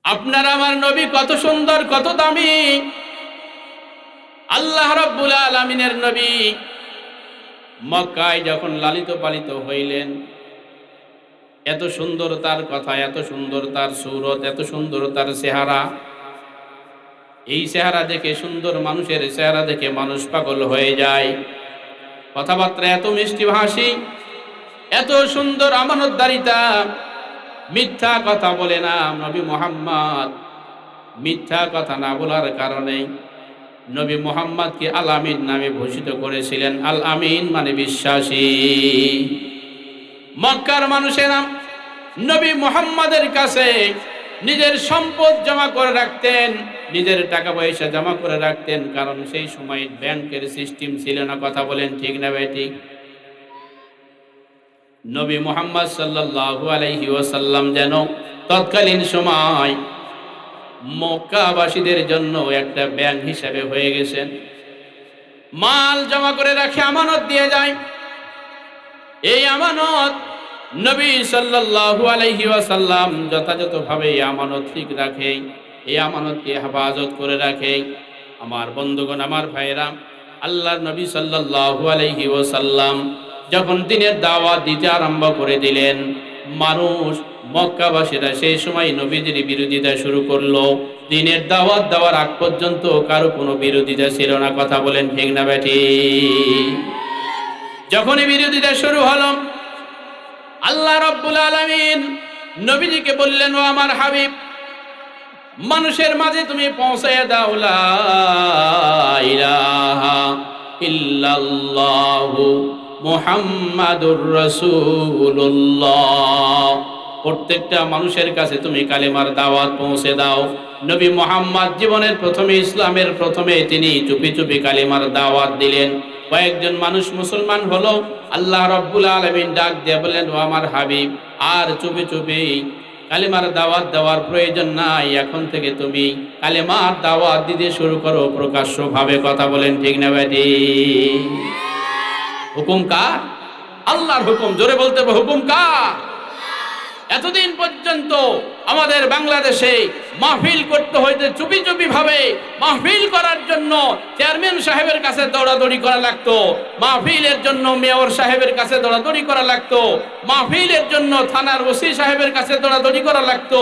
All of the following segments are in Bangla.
আপনার আমার নবী কত সুন্দর, কত দামি। আল্লাহ রাব্বুল আলামিনের নবী মক্কায় যখন লালিত পালিত হইলেন, এত সুন্দর তার কথা, এত সুন্দর তার সূরত, এত সুন্দর তার চেহারা। এই চেহারা দেখে, সুন্দর মানুষের চেহারা দেখে মানুষ পাগল হয়ে যায়। কথাবার্তা এত মিষ্টি ভাষী, এত সুন্দর আমানতদারিতা, মিথ্যা কথা বলে না নবী মুহাম্মদ। মিথ্যা কথা না বলার কারণে নবী মুহাম্মদকে আল আমিন নামে ভূষিত করেছিলেন। আল আমিন মানে বিশ্বাসী। মক্কার মানুষেরা নবী মুহাম্মদের কাছে নিজের সম্পদ জমা করে রাখতেন, নিজের টাকা পয়সা জমা করে রাখতেন, কারণ সেই সময় ব্যাংকের সিস্টেম ছিল না। কথা বলেন ঠিক না ভাই? ঠিক। নবী মুহাম্মদ সাল্লাল্লাহু আলাইহি ওয়াসাল্লাম যেন তৎকালীন সময় মক্কাবাসীদের জন্য একটা ব্যাংক হিসাবে হয়ে গেছেন। মাল জমা করে রাখে, আমানত দিয়ে যায়। এই আমানত নবী সাল্লাল্লাহু আলাইহি ওয়াসাল্লাম যথাযথভাবে এই আমানত ঠিক রাখে, এই আমানতকে হেফাজত করে রাখে। আমার বন্ধুগণ, আমার ভাইরা, আল্লাহর নবী সাল্লাল্লাহু আলাইহি ওয়াসাল্লাম যখন দিনের দাওয়াত দিতে আরম্ভ করে দিলেন, মানুষ মক্কাবাসীরা সেই সময় নবীজির বিরোধিতা শুরু করলো। দিনের দাওয়াত দেওয়ার আগ পর্যন্ত কারো কোনো বিরোধিতা ছিল না। কথা বলেন ঠিক না বেঠি? যখনই বিরোধিতা শুরু হলো, আল্লাহ রাব্বুল আলামিন নবীজিকে বললেন, ও আমার হাবিব, মানুষের মাঝে তুমি পৌঁছায় দাও লা ইলাহা ইল্লাল্লাহু মুহাম্মাদুর রাসূলুল্লাহ। প্রত্যেকটা মানুষের কাছে তুমি কালেমার দাওয়াত পৌঁছে দাও। নবী মুহাম্মদ জীবনের প্রথমে, ইসলামের প্রথমে তিনি চুপি চুপি কালেমার দাওয়াত দিলেন। কয়েকজন মানুষ মুসলমান হলো। আল্লাহ রাব্বুল আলামিন ডাক দিয়ে বললেন, ও আমার হাবিব, আর চুপি চুপি কালেমার দাওয়াত দেওয়ার প্রয়োজন নাই। এখন থেকে তুমি কালেমার দাওয়াত দিতে শুরু করো প্রকাশ্যভাবে। কথা বলেন ঠিক না ভাই? হুকুম কার? আল্লাহর হুকুম। জোরে বলতে হবে, হুকুম কার? এতদিন পর্যন্ত আমাদের বাংলাদেশে মাহফিল করতে হইতে চুপি চুপি ভাবে মাহফিল করার জন্য চেয়ারম্যান সাহেবের কাছে দৌড়াদৌড়ি করা লাগতো, মাহফিলের জন্য মেয়র সাহেবের কাছে দৌড়াদৌড়ি করা লাগতো, মাহফিলের জন্য থানার ওসি সাহেবের কাছে দৌড়াদৌড়ি করা লাগতো।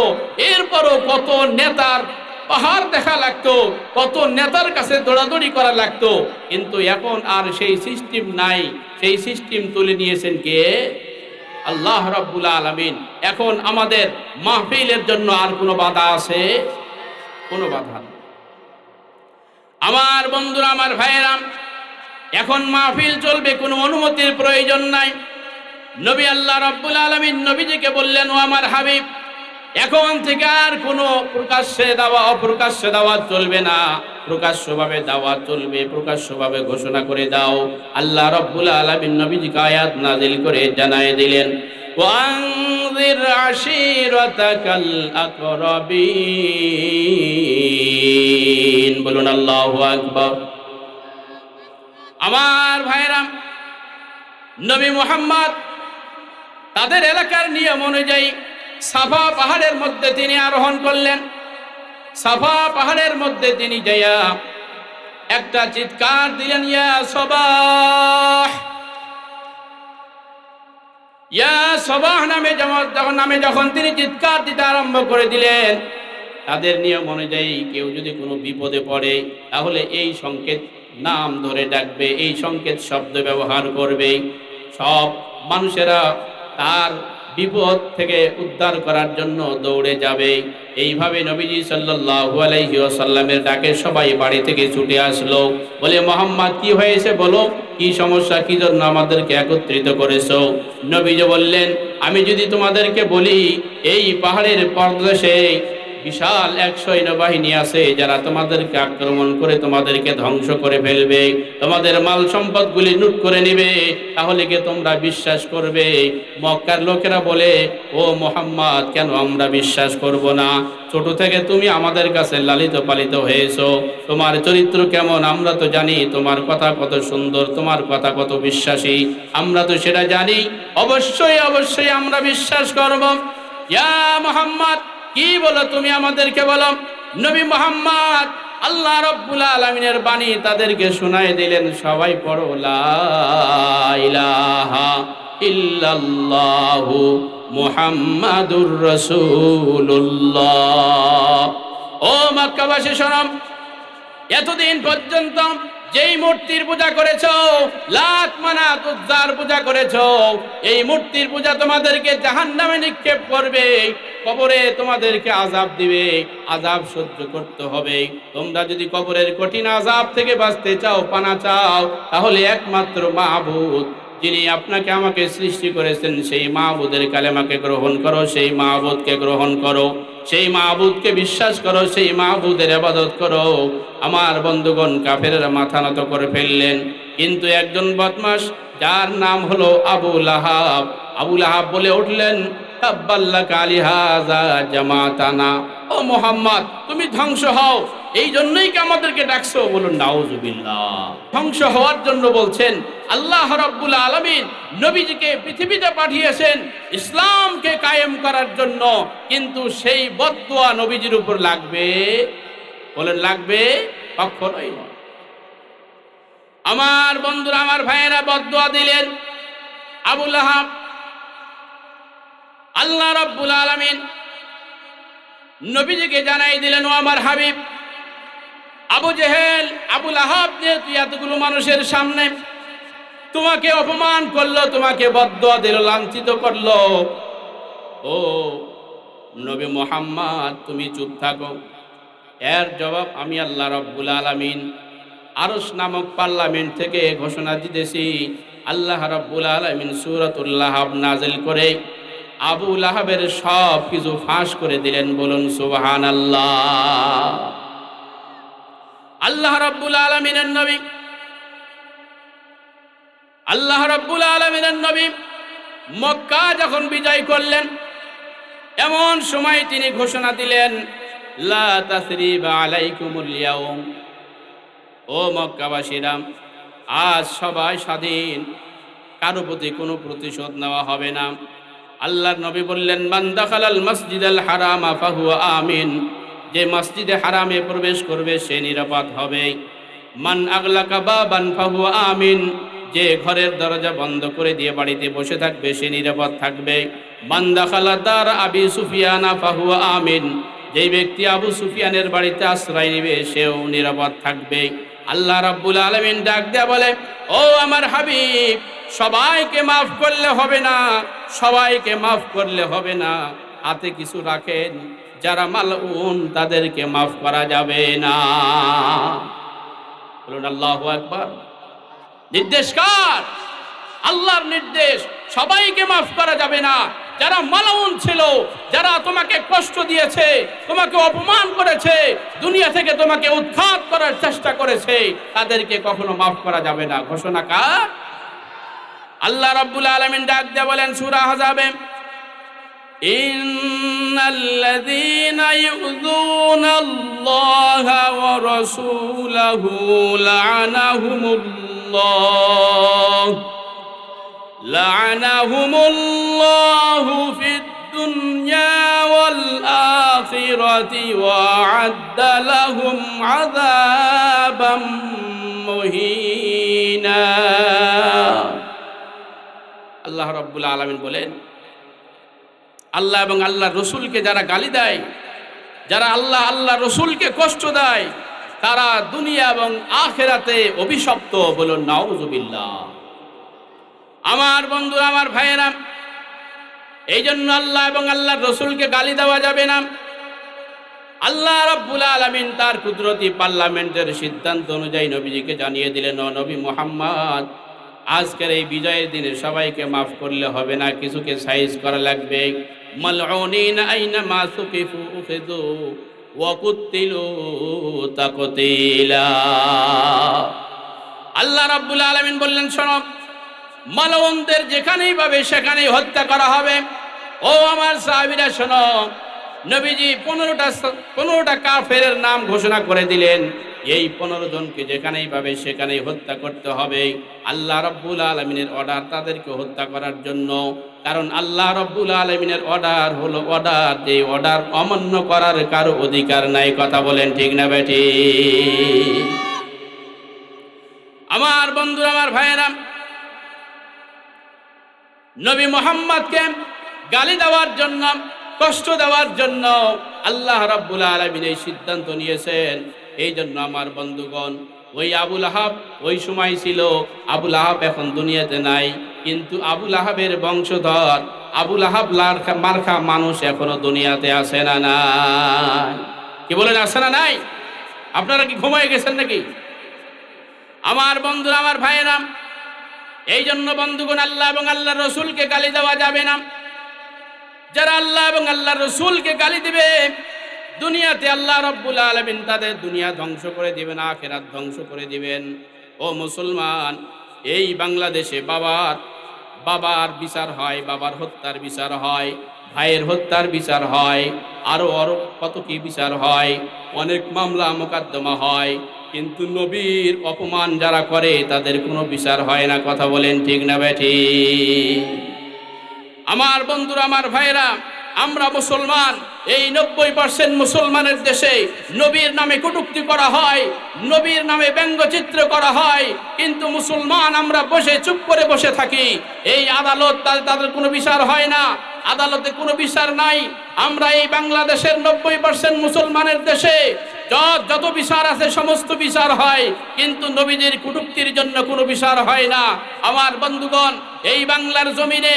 এরপরও কত নেতার পাহাড় দেখা লাগতো, কত নেতার কাছে দৌড়াদৌড়ি করা লাগতো। কিন্তু এখন আর সেই সিস্টেম নাই। সেই সিস্টেম তুলে নিয়েছেন কে? আল্লাহ রাব্বুল আলামিন। এখন আমাদের মাহফিলের জন্য আর কোনো বাধা আছে? কোনো বাধা নেই। আমার বন্ধুরা, আমার ভাইয়েরা, এখন মাহফিল চলবে, কোনো অনুমতির প্রয়োজন নাই। নবী আল্লাহ রাব্বুল আলামিন নবীজিকে বললেন, ও আমার হাবিব, এখন থেকে আর কোনো প্রকাশ্যে দাওয়া অপ্রকাশ্যে দাওয়াত চলবে না, প্রকাশ্যভাবে দাওয়াত চলবে। প্রকাশ্যভাবে ঘোষণা করে দাও। আল্লাহ রাব্বুল আলামিন নবীজিকে আয়াত নাযিল করে জানায় দিলেন, ওয়ানযির আশীরাতাকাল আকরাবিন। বলুন আল্লাহু আকবার। আমার ভাইরা, নবী মুহাম্মদ তাদের এলাকার নিয়ম অনুযায়ী সাফা পাহাড়ের মধ্যে তিনি আরোহণ করলেন। সাফা পাহাড়ের মধ্যে তিনি যাইয়া একটা চিৎকার দিলেন, ইয়া সবাহ, ইয়া সবাহ নামে যখন তিনি চিৎকার দিতে আরম্ভ করে দিলেন, তাদের নিয়ম অনুযায়ী কেউ যদি কোনো বিপদে পড়ে তাহলে এই সংকেত নাম ধরে ডাকবে, এই সংকেত শব্দ ব্যবহার করবে। সব মানুষেরা তার বিপদ থেকে উদ্ধার করার জন্য দৌড়ে যাবে। এইভাবে নবীজি সাল্লাল্লাহু আলাইহি ওয়াসাল্লামের ডাকে সবাই বাড়ি থেকে ছুটে আসলো। বলে, মুহাম্মদ কি হয়েছে বলো, কি সমস্যা, কি জন্য আমাদেরকে একত্রিত করেছো? নবীজি বললেন, আমি যদি তোমাদেরকে বলি এই পাহাড়ের পাদদেশে বিশাল এক সৈন্যবাহিনী আছে যারা তোমাদেরকে আক্রমণ করে তোমাদেরকে ধ্বংস করে ফেলবে, তোমাদের মাল সম্পদগুলি লুট করে নেবে, তাহলে কি তোমরা বিশ্বাস করবে? মক্কার লোকেরা বলে, ও মুহাম্মদ, কেন আমরা বিশ্বাস করব না? ছোট থেকে তুমি আমাদের কাছে লালিত পালিত হয়েছো, তোমার চরিত্র কেমন আমরা তো জানি, তোমার কথা কত সুন্দর, তোমার কথা কত বিশ্বাসী, আমরা তো সেটা জানি। অবশ্যই অবশ্যই আমরা বিশ্বাস করব। ইয়া মুহাম্মদ, কি বলো তুমি আমাদেরকে বলো। নবী মুহাম্মদ আল্লাহ রাব্বুল আলামিনের বাণী তাদেরকে শোনায় দিলেন। সবাই পড়ো লা ইলাহা ইল্লাল্লাহু মুহাম্মাদুর রাসূলুল্লাহ। ও মক্কাবাসী শোনো, এতদিন পর্যন্ত যেই মূর্তির পূজা করেছো, লাত মানাত উজ্জার পূজা করেছো, এই মূর্তির পূজা তোমাদেরকে জাহান্নামে নিক্ষেপ করবে, কবরে তোমাদেরকে আযাব দিবে, আযাব সহ্য করতে হবে। তোমরা যদি কবরের কঠিন আযাব থেকে বাঁচতে চাও, পানা চাও, তাহলে একমাত্র মাবুদ যিনি আপনাকে আমাকে সৃষ্টি করেছেন সেই মাবুদের কালেমাকে গ্রহণ করো, সেই মাবুদকে গ্রহণ করো, সেই মাবুদকে বিশ্বাস করো, সেই মাবুদের ইবাদত করো। আমার বন্ধুগণ, কাফেররা মাথা নত করে ফেললেন। কিন্তু একজন বদমাশ যার নাম হলো আবু লাহাব, আবু লাহাব বলে উঠলেন, তাব্বাল্লাকা আলিহাযা জামাতানা। ও মুহাম্মদ, তুমি ধ্বংস হও, এই জন্যই কি আমাদেরকে ডাকছো? বলুন নাউজুবিল্লাহ। ধ্বংস হওয়ার জন্য বলছেন। আল্লাহ রাব্বুল আলামিন নবীজিকে পৃথিবীতে পাঠিয়েছেন ইসলামকে কায়েম করার জন্য, কিন্তু সেই বদদুয়া নবীজির উপর লাগবে? বলেন লাগবে? কখনোই নয়। আমার বন্ধুরা, আমার ভাইয়েরা বদদুয়া দিলেন আবু লাহাব। আল্লাহ রাব্বুল আলামিন নবীজিকে জানাই দিলেন, ও আমার হাবিব আবু জেহেল, আবু লাহাব যেহেতু এতগুলো মানুষের সামনে তোমাকে অপমান করলো, তোমাকে বদদুয়া দিল, লাঞ্ছিত করলো, ও নবী মুহাম্মদ তুমি চুপ থাকো। এর জবাব আমি আল্লাহ রাব্বুল আলামিন আরশ নামক পার্লামেন্ট থেকে ঘোষণা দিতেছি। আল্লাহ রাব্বুল আলামিন সূরাতুল লাহাব নাজিল করে আবু লাহাবের সব কিছু ফাঁস করে দিলেন। বলুন সুবহানাল্লাহ। আল্লাহ রাব্বুল আলামিনের নবী, আল্লাহ রাব্বুল আলামিনের নবী মক্কা যখন বিজয় করলেন, এমন সময় তিনি ঘোষণা দিলেন, লা তাসরিবা আলাইকুমুল ইয়াউম। ও মক্কাবাসীরা, আজ সবাই স্বাধীন, কারো প্রতি কোনো প্রতিশোধ নেওয়া হবে না। আল্লাহর নবী বললেন, মান দাখালাল মসজিদাল হারামা ফাহুয়া আমিন। যে মসজিদে হারামে প্রবেশ করবে সে নিরাপদ হবে। মান আগলাকা বাবান ফাহুয়া আমিন। যে ঘরের দরজা বন্ধ করে দিয়ে বাড়িতে বসে থাকবে সে নিরাপদ থাকবে। মান দাখালা দার আবি সুফিয়ানা ফাহুয়া আমিন। যেই ব্যক্তি আবু সুফিয়ানের বাড়িতে আশ্রয় নেবে সেও নিরাপদ থাকবে। আল্লাহ রাব্বুল আলামিন ডাক দেয়া বলে, ও আমার হাবিব, সবাইকে মাফ করলে হবে না, সবাইকে মাফ করলে হবে না, হাতে কিছু রাখেন, যারা মালউন তাদেরকে মাফ করা যাবে না। বলুন আল্লাহু আকবার। নির্দেশ কার? আল্লাহর নির্দেশ। সবাইকে মাফ করা যাবে না। যারা মালউন ছিল, যারা তোমাকে কষ্ট দিয়েছে, তোমাকে অপমান করেছে, দুনিয়া থেকে তোমাকে উৎখাত করার চেষ্টা করেছে, তাদেরকে কখনো মাফ করা যাবে না। ঘোষণা কার? আল্লাহ রাব্বুল আলামিন ডাক দিয়ে বলেন সূরা আহজাবে, ইন্নাল্লাযীনা ইউযুনাল্লাহা ওয়া রাসূলাহু লা'নাহুমুল্লাহু ফিদ দুনিয়া ওয়াল আখিরাতি ওয়া আ'আদ্দা লাহুম আযাবাম মুহিনা। আল্লাহ রাব্বুল আলামিন বলেন, আল্লাহ এবং আল্লাহর রসুলকে যারা গালি দেয়, যারা আল্লাহ রসুলকে কষ্ট দেয়, তারা দুনিয়া এবং আখিরাতে অভিশপ্ত। বলুন নাউজুবিল্লাহ। আমার বন্ধু, আমার ভাইয়েরা, এই জন্য আল্লাহ এবং আল্লাহর রসুলকে গালি দেওয়া যাবে না। আল্লাহ রাব্বুল আলামিন তার কুদরতি পার্লামেন্টের সিদ্ধান্ত অনুযায়ী নবীজিকে জানিয়ে দিলেন, ও নবী মুহাম্মদ, আজকের এই বিজয়ের দিনে সবাইকে মাফ করলে হবে না, কিছুকে সাইজ করা লাগবে। মালউনিন আইনামা সুকিফু উখিযু ওয়া কুতিলু তাকতিলা। আল্লাহ রাব্বুল আলামিন বললেন, শোনো, মালউনদের যেখানেই পাবে সেখানেই হত্যা করা হবে। ও আমার সাহাবীরা শোনো, নবীজি 15টা কাফেরের নাম ঘোষণা করে দিলেন। এই 15 জনকে যেখানেই পাবে সেখানেই হত্যা করতে হবে। আল্লাহ রাব্বুল আলামিনের অর্ডার তাদেরকে হত্যা করার জন্য। কারণ আল্লাহ রাব্বুল আলামিনের অর্ডার হলো অর্ডার, যে অর্ডার অমান্য করার কারো অধিকার নাই। কথা বলেন ঠিক না বেঠিক? আমার বন্ধুরা, আমার ভাইয়েরা, নবী মুহাম্মদকে গালি দেওয়ার জন্য, কষ্ট দেওয়ার জন্য আল্লাহ রাব্বুল আলামিন এই সিদ্ধান্ত নিয়েছেন। এই জন্য আমার বন্ধুগণ, ওই আবুল আহাব ওই সময় ছিল, আবুল আহাব এখন দুনিয়াতে নাই, কিন্তু আবুল আহাবের বংশধর আবুল আহাব মার্কা মানুষ এখনো দুনিয়াতে আছে না নাই? কি বলেন, আছে না নাই? আপনারা কি ঘুমায় গেছেন নাকি? আমার বন্ধুরা, আমার ভাইয়েরা, এই জন্য বন্ধুগণ, আল্লাহ এবং আল্লাহর রসুলকে গালি দেওয়া যাবে না। যারা আল্লাহ এবং আল্লাহর রসুলকে গালি দিবে, দুনিয়াতে আল্লাহ রাব্বুল আলামিন তাদের দুনিয়া ধ্বংস করে দিবেন, আখিরাত ধ্বংস করে দিবেন। ও মুসলমান, এই বাংলাদেশে বাবার বিচার হয়, বাবার হত্যার বিচার হয়, ভাইয়ের হত্যার বিচার হয়, আরো কত কি বিচার হয়, অনেক মামলা মোকদ্দমা হয়, কিন্তু নবীর অপমান যারা করে তাদের কোনো বিচার হয় না। কথা বলেন ঠিক না বেঠিক? আমার বন্ধুরা, আমার ভাইরা, আমরা মুসলমান, এই 90% মুসলমানের দেশে নবীর নামে কটূক্তি করা হয়, নবীর নামে ব্যঙ্গচিত্র করা হয়, কিন্তু মুসলমান আমরা চুপ করে বসে থাকি। এই আদালত, তাদের কোনো বিচার হয় না, আদালতে কোনো বিচার নাই। আমরা এই বাংলাদেশের 90% মুসলমানের দেশে যত বিচার আছে সমস্ত বিচার হয়, কিন্তু নবীদের কটূক্তির জন্য কোনো বিচার হয় না। আমার বন্ধুগণ, এই বাংলার জমিনে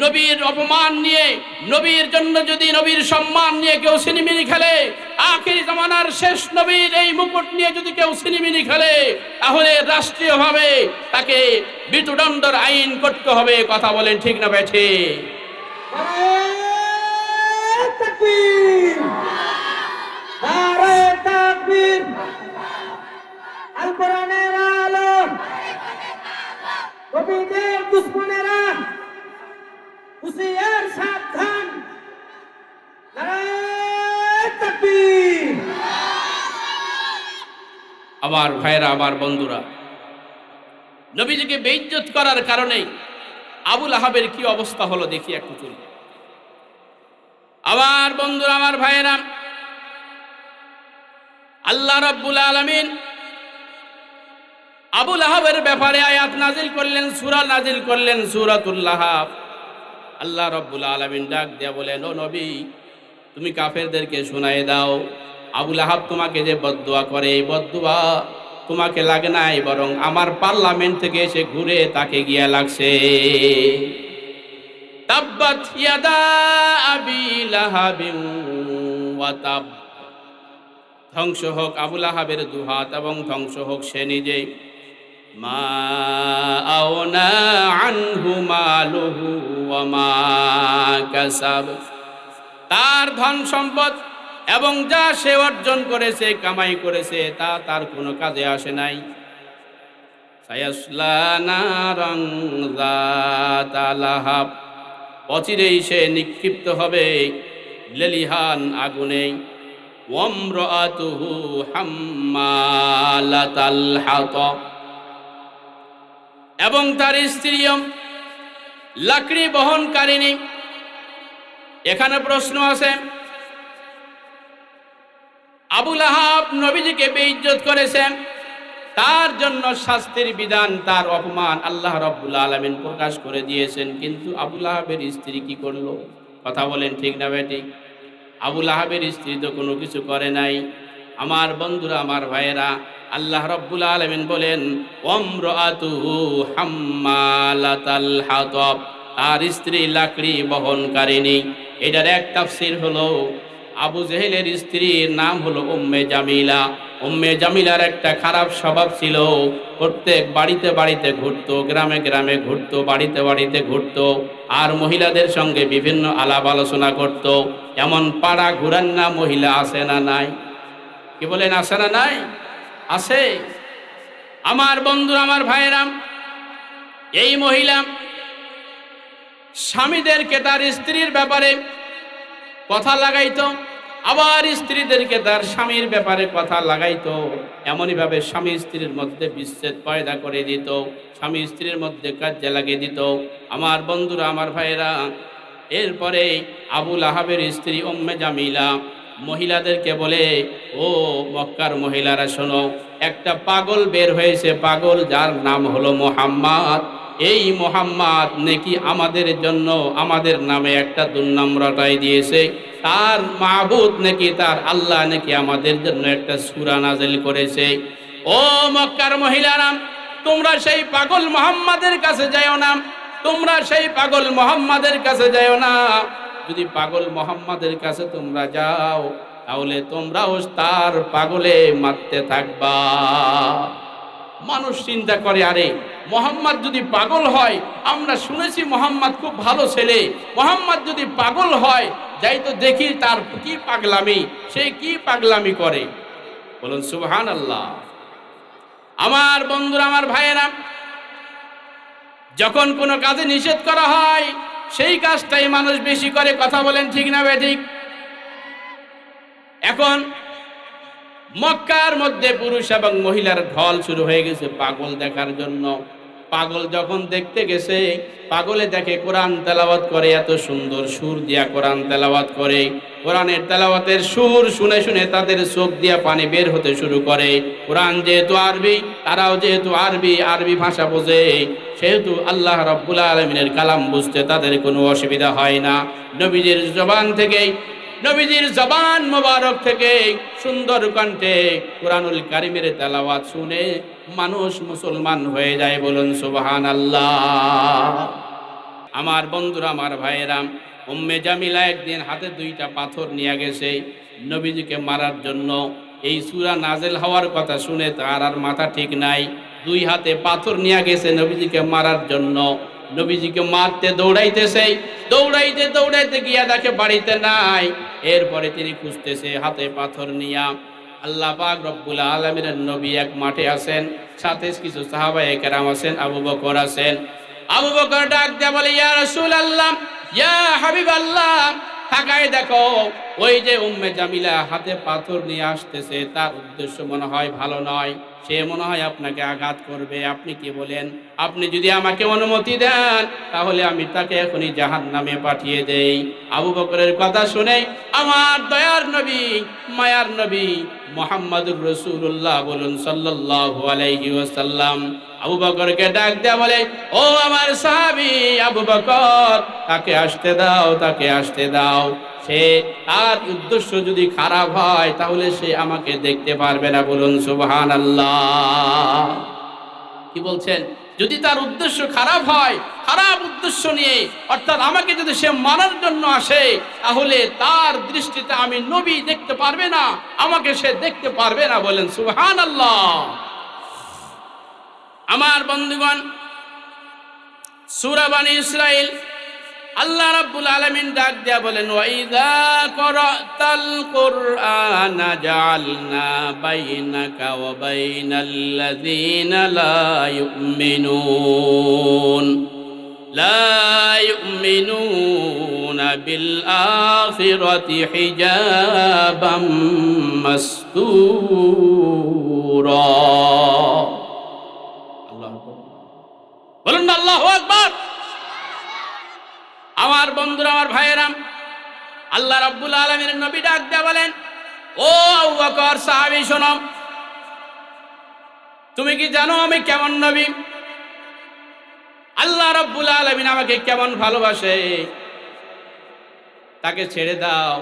নবীর অপমান নিয়ে, নবীর জন্য যদি, নবীর সম্মান নিয়ে কেউ সিনেমিনি খেলে, আখির জামানার শেষ নবীর এই মুকুট নিয়ে যদি কেউ সিনেমিনি খেলে, তাহলে রাষ্ট্রীয়ভাবে তাকে মৃত্যুদণ্ডের আইন করতে হবে। কথা বলেন ঠিক না বেঠিক? আল কোরআনের আলো, নবীদের দুশমনেরা হুঁশিয়ার, সাবধান। নারায়ে তাকবীর। আমার ভাইরা, আমার বন্ধুরা, নবীজিকে বেইজ্জত করার কারণে আবুল আহাবের কি অবস্থা হলো দেখি একটু চলুন। আমার বন্ধুরা, আমার ভাইরা, আল্লাহ রাব্বুল আলামিন আবুল আহাবের ব্যাপারে আয়াত নাজিল করলেন, সূরা নাজিল করলেন, সূরাতুল লাহাব। আল্লাহ রাব্বুল আলামিন ডাক দিয়া বলেন, ও নবী, তুমি কাফেরদেরকে শোনায় দাও, আবুল আহাব তোমাকে যে বদদুয়া করে, এই বদদুয়া তোমাকে লাগে নাই, বরং আমার পার্লামেন্ট থেকে এসে ঘুরে তাকে গিয়া লাগছে। তাব্বাত ইয়াদা আবি লাহাবিন ওয়া তাব, ধ্বংস হোক আবুল আহাবের দুহাত এবং ধ্বংস হোক সে নিজেই। মা আওনা আনহু মালুহু ওয়া মা কাসাব, তার ধন সম্পদ এবং যা সে অর্জন করেছে, কামাই করেছে, তা তার কোনো কাজে আসে নাই। সায়াসলা নারান যাতা লাহাব, অচিরেই সে নিক্ষিপ্ত হবে লেলিহান আগুনে। ওয়ামরাতুহু হাম্মালাতাল হাতাব, এবং তার স্ত্রীও লাকড়ি বহনকারিণী। এখানে প্রশ্ন আছে, আবুল আহাব নবীজিকে বেইজ্জত করেছেন, তার জন্য শাস্তির বিধান, তার অপমান আল্লাহ রাব্বুল আলামিন প্রকাশ করে দিয়েছেন, কিন্তু আবুল আহাবের স্ত্রী কি করলো? কথা বলেন ঠিক না বেঠিক? আবুল আহাবের স্ত্রী তো কোনো কিছু করে নাই। আমার বন্ধুরা, আমার ভাইয়েরা, আল্লাহ রাব্বুল আলামিন বলেন, ওয়ামরাতুহু হাম্মালাতাল হাতাব, তার স্ত্রী লাকড়ি বহনকারিণী। এটার এক তাফসীর হলো, আবু জেহেলের স্ত্রীর নাম হলো উম্মে জামিলা। উম্মে জামিলার একটা খারাপ স্বভাব ছিল, প্রত্যেক বাড়িতে বাড়িতে ঘুরতো, গ্রামে গ্রামে ঘুরতো, বাড়িতে বাড়িতে ঘুরতো, আর মহিলাদের সঙ্গে বিভিন্ন আলাপ আলোচনা করত। এমন পাড়া ঘুরান্না মহিলা আছে না নাই? কি বলেন, আছে না নাই? আছে। আমার বন্ধু, আমার ভাইয়েরা, এই মহিলা স্বামীদেরকে তার স্ত্রীর ব্যাপারে কথা লাগাইতো, আবার স্ত্রীদেরকে তার স্বামীর ব্যাপারে কথা লাগাইতো, এমনই ভাবে স্বামী স্ত্রীর মধ্যে বিচ্ছেদ পয়দা করে দিত, স্বামী স্ত্রীর মধ্যে কাজে লাগিয়ে দিত। আমার বন্ধুরা, আমার ভাইয়েরা, এরপরে আবুল আহাবের স্ত্রী উম্মে জামিলা মহিলাদেরকে বলে, ও মক্কার মহিলারা শোনো, একটা পাগল বের হয়েছে, পাগল যার নাম হলো মুহাম্মদ। এই মুহাম্মদ নাকি আমাদের জন্য আমাদের নামে একটা দুর্নাম রটাই দিয়েছে। তার মাবুদ নাকি, তার আল্লাহ নাকি আমাদের জন্য একটা সূরা নাযিল করেছে। ও মক্কার মহিলারা, তোমরা সেই পাগল মুহাম্মাদের কাছে যাও না, তোমরা সেই পাগল মুহাম্মাদের কাছে যাও না। যদি পাগল মুহাম্মাদের কাছে তোমরা যাও, তাহলে তোমরাও তার পাগলে মারতে থাকবা। মানুষ চিন্তা করে, আরে মুহাম্মদ যদি পাগল হয়, আমরা শুনেছি মুহাম্মদ খুব ভালো ছেলে, মুহাম্মদ যদি পাগল হয়, যাই তো দেখি তার কি পাগলামি, সে কি পাগলামি করে। বলুন সুবহানাল্লাহ। আমার বন্ধুরা, আমার ভাইয়েরা, যখন কোনো কাজে নিষেধ করা হয়, সেই কাজটাই মানুষ বেশি করে। কথা বলেন ঠিক না বেঠিক? এখন মক্কার মধ্যে পুরুষ এবং মহিলার ঢল শুরু হয়ে গেছে পাগল দেখার জন্য। পাগল যখন দেখতে গেছে, পাগলে দেখে কোরআন তেলাওয়াত করে, এত সুন্দর সুর দিয়া কোরআন তেলাওয়াত করে। কোরআনের তেলাওয়াতের সুর শুনে শুনে তাদের চোখ দিয়া পানি বের হতে শুরু করে। কোরআন যেহেতু আরবি, তারাও যেহেতু আরবি ভাষা বোঝে, সেহেতু আল্লাহ রাব্বুল আলামিনের কালাম বুঝতে তাদের কোনো অসুবিধা হয় না। নবীজির জবান থেকেই, নবীজির জবান মোবারক থেকে সুন্দর কণ্ঠে কুরআনুল কারীমের তেলাওয়াত শুনে মানুষ মুসলমান হয়ে যায়। বলুন সুবহানাল্লাহ। আমার বন্ধুরা, আমার ভাইয়েরা, উম্মে জামিলা একদিন হাতে 2টা পাথর নিয়ে গেছে নবীজিকে মারার জন্য। এই সূরা নাযিল হওয়ার কথা শুনে তার আর মাথা ঠিক নাই। 2 হাতে পাথর নিয়ে গেছে নবীজিকে মারার জন্য। নবীজিকে মারতে দৌড়াইতেছে, দৌড়াইতে গিয়া দেখে বাড়িতে নাই। এরপরে তিনি খুঁজতেছে হাতে পাথর নিয়া। আল্লাহ পাক রব্বুল আলামিনের নবী এক মাঠে আছেন, সাথে কিছু সাহাবায়ে কেরাম আছেন, আবু বকর আছেন। আবু বকর ডাক দিয়ে বলে, ইয়া রাসূলুল্লাহ, ইয়া হাবিবাল্লাহ, তাকায় দেখো, ওই যে উম্মে জামিলা হাতে পাথর নিয়ে আসতেছে, তার উদ্দেশ্য মনে হয় ভালো নয়, সে মনে হয় আপনাকে আঘাত করবে। আপনি কি বলেন? আপনি যদি আমাকে অনুমতি দেন, তাহলে আমি তাকে এখনই জাহান্নামে পাঠিয়ে দেই। আবু বকরের কথা শুনে আমার দয়ার নবী, মায়ার নবী মুহাম্মদুর রাসূলুল্লাহ, বলুন সাল্লাল্লাহু আলাইহি ওয়াসাল্লাম, আবু বকরকে ডাক দেয়া বলে, ও আমার সাহাবী আবু বকর, তাকে আসতে দাও, তাকে আসতে দাও। সে, তার উদ্দেশ্য যদি খারাপ হয়, তাহলে সে আমাকে দেখতে পারবে না। বলুন সুবহানাল্লাহ। কি বলছেন? যদি তার উদ্দেশ্য খারাপ হয়, খারাপ উদ্দেশ্য নিয়ে, অর্থাৎ আমাকে যদি সে মারার জন্য আসে, তাহলে তার দৃষ্টিতে আমি নবী দেখতে পারবে না, আমাকে সে দেখতে পারবে না। বলেন সুবহানাল্লাহ। আমার বন্ধুগণ, সূরা বনী ইসরাইল আল্লাহ রাব্বুল আলামিন ডাক দিয়া বলেন, ওয়া ইযা ক্বরাতাল কুরআনা জাআলনা বাইনাকা ওয়া বাইনাল লাযিনা লা ইউমিনুনা বিল আখিরাতি হিজাবাম মাসতুরা। আল্লাহু আকবার। বলুন না আল্লাহু আকবার। আমার বন্ধুরা, আমার ভাইয়েরা, আল্লাহ রাব্বুল আলামিনের নবী ডাক দেয়া বলেন, ও আবু বকর সাহাবী শোনো, তুমি কি জানো আমি কেমন নবী? আল্লাহ রাব্বুল আলামিন আমাকে কেমন ভালোবাসে। তাকে ছেড়ে দাও,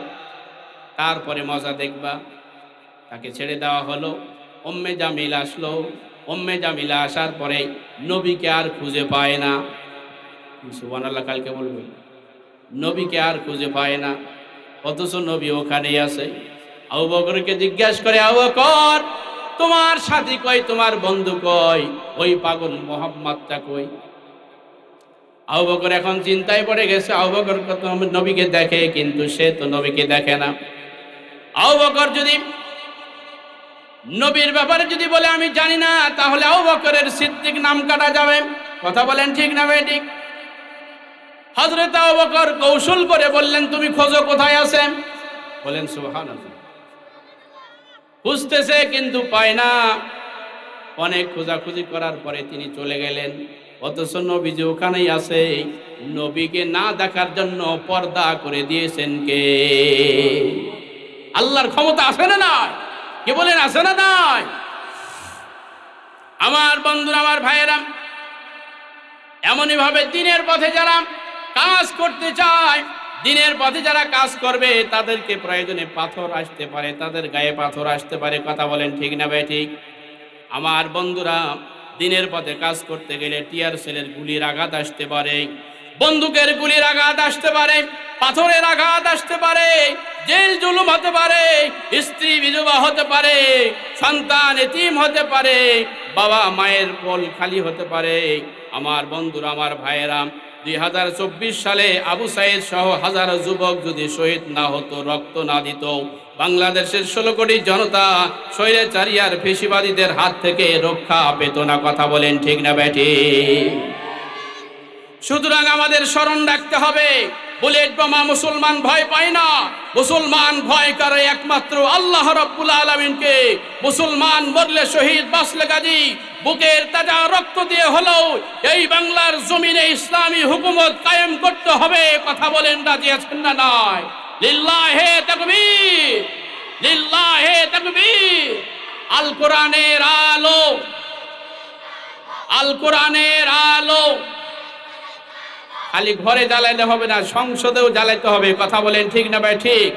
তারপরে মজা দেখবা। তাকে ছেড়ে দেওয়া হলো। উম্মে জামিলা আসলো। উম্মে জামিলা আসার পরে নবীকে আর খুঁজে পায় না। সুবহানাল্লাহ, কালকে বলবেন, নবীকে আর খুঁজে পায় না, অথচ নবী ওখানেই আছে। আবু বকরকে জিজ্ঞাসা করে, আবু বকর, তোমার সাথী কই, তোমার বন্ধু কই, ওই পাগল মুহাম্মদটা কই? আবু বকর এখন চিন্তায় পড়ে গেছে। আবু বকর নবীকে দেখে, কিন্তু সে তো নবীকে দেখে না। আবু বকর যদি নবীর ব্যাপারে যদি বলে আমি জানি না, তাহলে আবু বকরের সিদ্দিক নাম কাটা যাবে। কথা বলেন ঠিক না বেঠিক? হযরত আবু বকর কৌশল করে বললেন, তুমি খোঁজো কোথায় আছে। বলেন সুবহানাল্লাহ। খুঁজতেছে কিন্তু পায় না। অনেক খোঁজাখুঁজি করার পরে তিনি চলে গেলেন, অথচ নবীজি ওখানেই আছে। নবীকে না দেখার জন্য পর্দা করে দিয়েছেন কে? আল্লাহর ক্ষমতা আছে না নাই? কে বলেন আছে না নাই? আমার বন্ধুরা, আমার ভাইয়েরা, এমনই ভাবে দিনের পথে যারা কাজ করতে চায়, দিনের পথে যারা কাজ করবে, তাদেরকে প্রয়োজনে পাথর আসতে পারে, তাদের গায়ে পাথর আসতে পারে। কথা বলেন ঠিক না ভাই? ঠিক। আমার বন্ধুরা, দিনের পথে কাজ করতে গেলে টিয়ার সেলের গুলির আঘাত আসতে পারে, বন্দুকের গুলির আঘাত আসতে পারে, পাথরের আঘাত আসতে পারে, জেল জুলুম হতে পারে, স্ত্রী বিধবা হতে পারে, সন্তান এতিম হতে পারে, বাবা মায়ের কোল খালি হতে পারে। আমার বন্ধুরা, আমার ভাইয়েরা, 2024 সালে আবু সাইদ সহ হাজারো যুবক যদি শহীদ না হতো, রক্ত না দিত, বাংলাদেশের 16 কোটি জনতা স্বৈরাচারী আর ফেসিবাদীদের হাত থেকে রক্ষা পেত না। কথা বলেন ঠিক না বেঠি? সুতরাং আমাদের স্মরণ রাখতে হবে, বুলেট বোমা মুসলমান ভয় পায় না। মুসলমান ভয় করে একমাত্র আল্লাহ রাব্বুল আলামিনকে। মুসলমান মরলে শহীদ, বাঁচলে গাজী, বুকের তাজা রক্ত দিয়ে হলেও এই বাংলার জমিনে ইসলামী হুকুমত কায়েম করতে হবে। কথা বলেন, রাজি আছেন না নাই? লিল্লাহে তাকবীর, লিল্লাহে তাকবীর। আল কোরআনের আলো, আল কোরআনের আলো খালি ঘরে জ্বালাইলে হবে না, সংসদেও জ্বালাইতে হবে। কথা বলেন ঠিক না ভাই? ঠিক।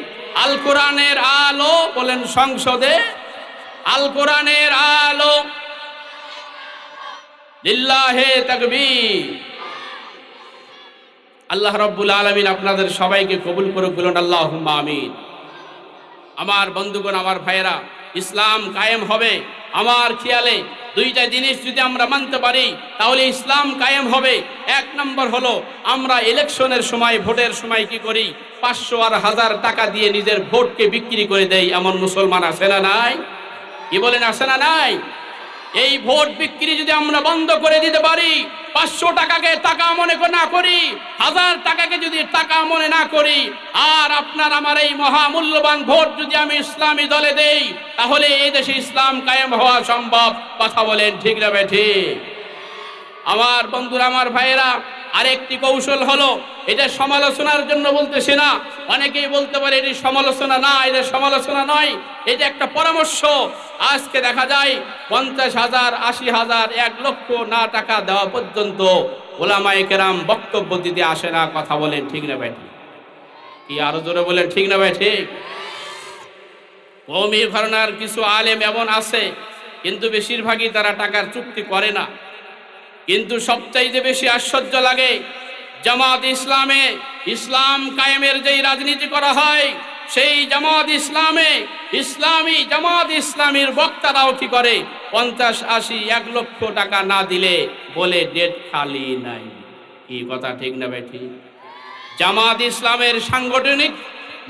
আল কোরআনের আলো, বলেন সংসদে আল কোরআনের আলো। লিল্লাহে তাকবীর। আল্লাহ রাব্বুল আলামিন আপনাদের সবাইকে কবুল করুক, বলুন আল্লাহুম্মা আমিন। আমার বন্ধুগণ, আমার ভাইয়েরা, ইসলাম কায়েম হবে আমার খেয়ালে দুইটা জিনিস যদি আমরা মানতে পারি, তাহলে ইসলাম কায়েম হবে। এক নম্বর হলো, আমরা ইলেকশনের সময়, ভোটের সময় কি করি? 500 আর 1000 টাকা দিয়ে নিজের ভোটকে বিক্রি করে দেয়। এমন মুসলমান আছে না নাই? কি বলেন, আছে না নাই? এই ভোট বিক্রি যদি আমরা বন্ধ করে দিতে পারি, 500 টাকাকে টাকা মনে না করি, 1000 টাকাকে যদি টাকা মনে না করি, আর আপনার আমার এই মহামূল্যবান ভোট যদি আমি ইসলামী দলে দেই, তাহলে এই দেশে ইসলাম কায়েম হওয়া সম্ভব। কথা বলেন ঠিক না ঠিক? আমার বন্ধুরা, আমার ভাইয়েরা, আরেকটি কৌশল হলো, এটা সমালোচনার জন্য বলতেছি না। অনেকেই বলতে পারে এটি সমালোচনা না, এটা সমালোচনা নয়, এটা একটা পরামর্শ। আজকে দেখা যায় 50,000, 80,000, 1 লক্ষ না টাকা দেওয়া পর্যন্ত ওলামায়ে কেরাম বক্তব্য দিতে আসে না। কথা বলেন ঠিক না ভাই? কি আরো জোরে বলেন ঠিক না ভাই? ঠিক। কওমি ঘরানার কিছু আলেম এমন আছে, কিন্তু বেশিরভাগই তারা টাকার চুক্তি করে না। কিন্তু সবচাইতে বেশি আশ্চর্য লাগে, জামাত ইসলামে ইসলাম কায়েমের যেই রাজনীতি করা হয়, সেই জামাত ইসলামে, ইসলামী জামাত ইসলামীর বক্তারাও কি করে? 50, 80, 1 লক্ষ টাকা না দিলে বলে ডেট খালি নাই। কি কথা ঠিক না ভাই? ঠিক। জামাত ইসলামের সাংগঠনিক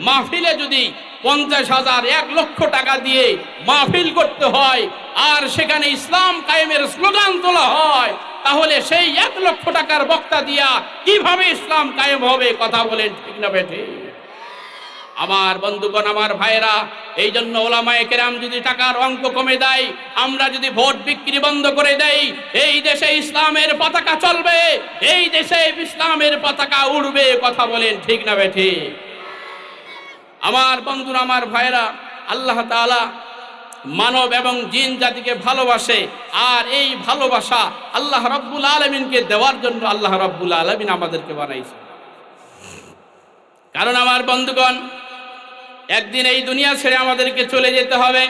মাহফিলে যদি 50,000, 1 লক্ষ টাকা দিয়ে মাহফিল করতে হয়, আর সেখানে ইসলাম কায়েমের স্লোগান তোলা হয়, তাহলে সেই 1 লক্ষ টাকার বক্তা দিয়া কিভাবে ইসলাম কায়েম হবে? কথা বলেন ঠিক না বেঠে? আমার বন্ধুগণ, আমার ভাইয়েরা, এই জন্য ওলামায়ে কেরাম যদি টাকার অঙ্ক কমে দেয়, আমরা যদি ভোট বিক্রি বন্ধ করে দেই, এই দেশে ইসলামের পতাকা চলবে, এই দেশে ইসলামের পতাকা উড়বে। কথা বলেন ঠিক না বেঠে? আমার বন্ধুরা, আমার ভাইয়েরা, আল্লাহ তাআলা মানব এবং জিন জাতিকে ভালোবাসে, আর এই ভালোবাসা আল্লাহ রাব্বুল আলামিনকে দেওয়ার জন্য আল্লাহ রাব্বুল আলামিন আমাদেরকে বানাইছে। কারণ আমার বন্ধুগণ, একদিন এই দুনিয়া ছেড়ে আমাদেরকে চলে যেতে হবে।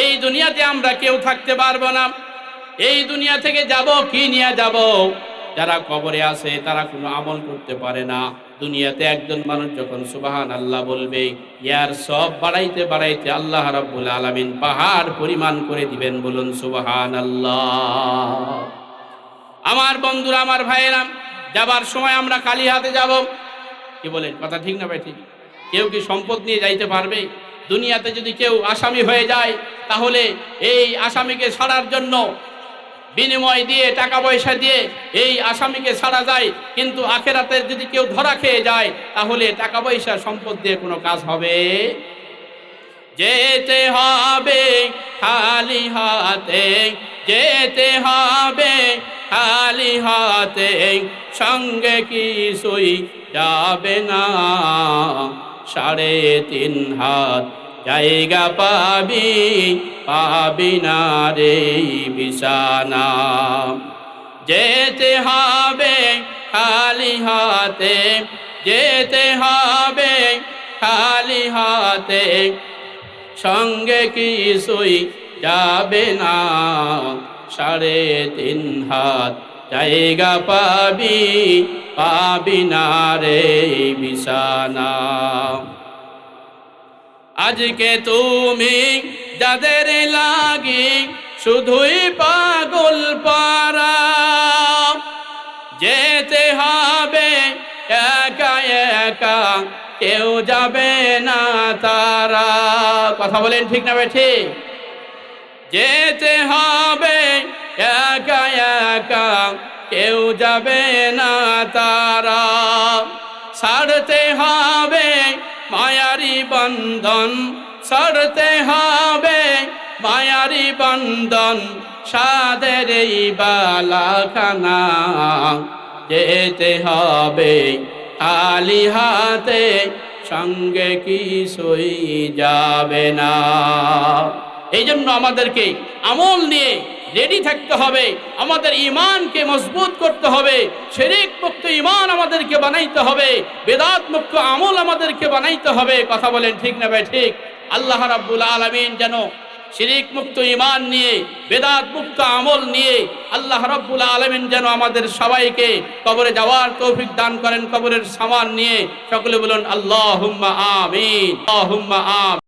এই দুনিয়াতে আমরা কেউ থাকতে পারবো না। এই দুনিয়া থেকে যাব কি নিয়ে যাব? যারা কবরে আছে তারা কোনো আমল করতে পারে না। দুনিয়াতে একজন মানুষ যখন সুবহানাল্লাহ বলবে, ইয়ার সব বাড়াইতে বাড়াইতে আল্লাহ রাব্বুল আলামিন পাহাড় পরিমাণ করে দিবেন। বলুন সুবহানাল্লাহ। আমার বন্ধুরা, আমার ভাইয়েরা, যাবার সময় আমরা খালি হাতে যাব। কি বলেন, কথা ঠিক না ভাই? ঠিক। কেউ কি সম্পদ নিয়ে যাইতে পারবে? দুনিয়াতে যদি কেউ আসামি হয়ে যায়, তাহলে এই আসামিকে ছাড়ার জন্য বিনিময় দিয়ে, টাকা পয়সা দিয়ে এই আসামিকে ছাড়া যায়। কিন্তু আখেরাতে যদি কেউ ধরা খেয়ে যায়, তাহলে টাকা পয়সা সম্পদ দিয়ে কোনো কাজ হবে যেতে হবে খালি হাতে, যেতে হবে খালি হাতে, সঙ্গে কিছুই যাবে না। 3.5 হাত জায়গা পাবি, পাবি না রে বিছানা। যেতে হবে খালি হাতে, যেতে হবে খালি হাতে, সঙ্গে কিছুই যাবে না। 3.5 হাত জায়গা পাবি, পাবি না রে বিছানা। আজকে তুমি যাদের লাগি শুধুই পাগল পারা, যেতে হবে একা একা, কেউ যাবে না তারা। কথা বলেন ঠিক না ঠিক? যেতে হবে একা একা, কেউ যাবে না তারা। ছাড়তে হবে মায়ারি বন্ধন, ছাড়তে হবে মায়ারি বন্ধন, সাদের এই বালাখানা। যেতে হবে খালি হাতে, সঙ্গে কিছুই যাবে না। এই জন্য আমাদেরকে আমল নিয়ে রেডি থাকতে হবে, আমাদের ঈমানকে মজবুত করতে হবে। শিরক মুক্ত ঈমান আমাদেরকে বানাইতে হবে, বেদাত মুক্ত আমল আমাদেরকে বানাইতে হবে। কথা বলেন ঠিক না ভাই ঠিক? আল্লাহ রাব্বুল আলামিন যেন শিরক মুক্ত ঈমান নিয়ে, বেদাত মুক্ত আমল নিয়ে আল্লাহ রাব্বুল আলামিন যেন আমাদের সবাইকে কবরে যাওয়ার তৌফিক দান করেন। কবরের সামান নিয়ে সকলে বলুন আল্লাহুম্মা আমিন, আল্লাহুম্মা আমিন।